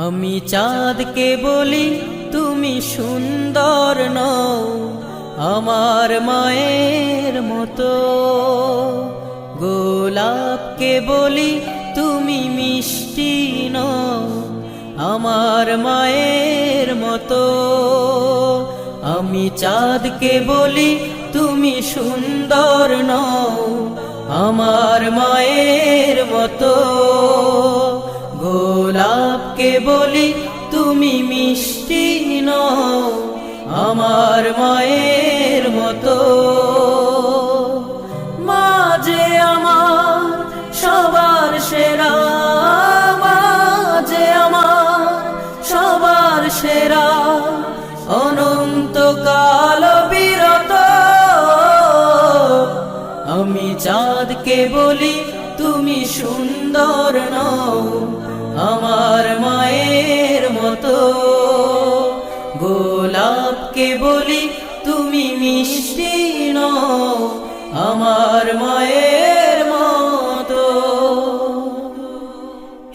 আমি চাঁদকে বলি তুমি সুন্দর নও আমার মায়ের মতো, গোলাপকে বলি তুমি মিষ্টি নও আমার মায়ের মতো। আমি চাঁদকে বলি তুমি সুন্দর নও আমার মায়ের মতো, গোলাপকে বলি তুমি মিষ্টি নও আমার মায়ের মতো। মা যে আমার সবার সেরা, মা যে আমার সবার সেরা, অনন্তকাল বিরত। আমি চাঁদকে বলি তুমি সুন্দর নও আমার মায়ের মতো, গোলাপকে বলি তুমি মিষ্টি নও আমার মায়ের মতো।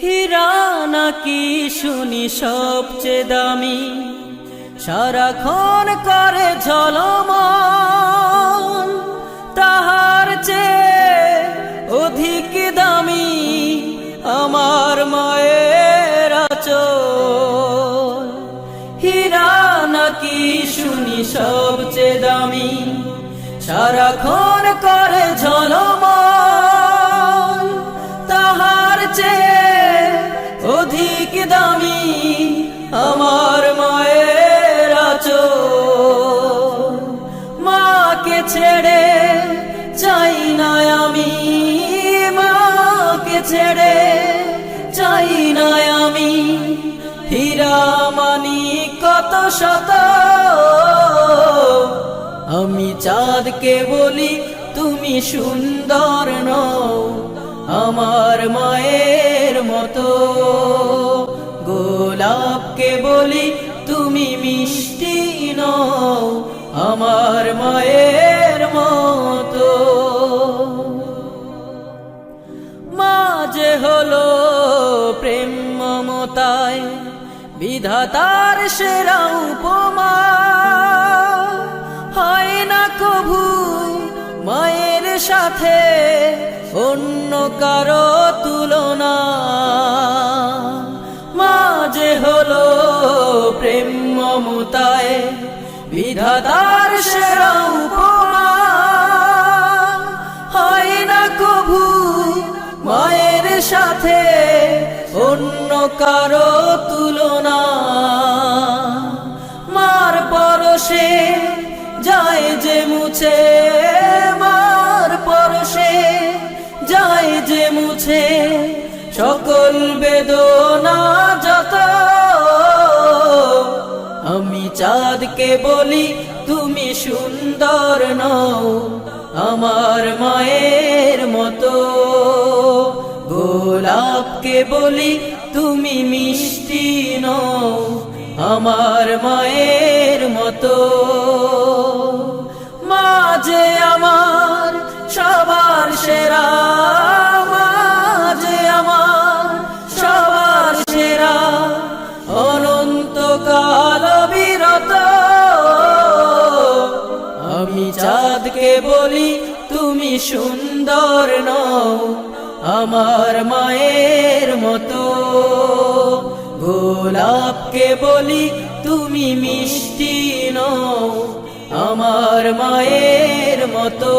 হীরা নাকি শুনি সবচেয়ে দামি, সারাক্ষণ করে ঝলমল, তাহার চেয়ে অধিক দামি আমার মায়ের আঁচল। হীরা নাকি শুনি সবচেয়ে দামি, সারাক্ষণ করে ঝলমল, তাহার চেয়ে অধিক দামি আমার মায়ের আঁচল। মাকে ছেড়ে চাই না আমি, মাকে ছেড়ে চাই না আমি, হীরা মানি কত শত। আমি চাঁদকে বলি তুমি সুন্দর নও আমার মায়ের মতো, গোলাপকে বলি তুমি মিষ্টি নও আমার মায়ের মতো। মা যে হলো প্রেম মমতায় বিধাতার সেরা উপমা, হয় না কভু মায়ের সাথে অন্য কারো তুলনা। মা যে হলো প্রেম মমতায় বিধাতার সেরা উপমা, হয় না কভু মায়ের সাথে অন্য কারো তুলনা। মার পরশে যায় যে মুছে, মার পরশে যায় যে মুছে সকল বেদনা যত। আমি চাঁদকে বলি তুমি সুন্দর নও আমার মায়ের মতো, গোলাপকে বলি তুমি মিষ্টি নও আমার মায়ের মতো। মা যে আমার সবার সেরা, মা যে আমার সবার সেরা, অনন্তকাল বিরত। আমি চাঁদকে বলি তুমি সুন্দর নও আমার মায়ের মতো, গোলাপকে বলি তুমি মিষ্টি নও আমার মায়ের মতো।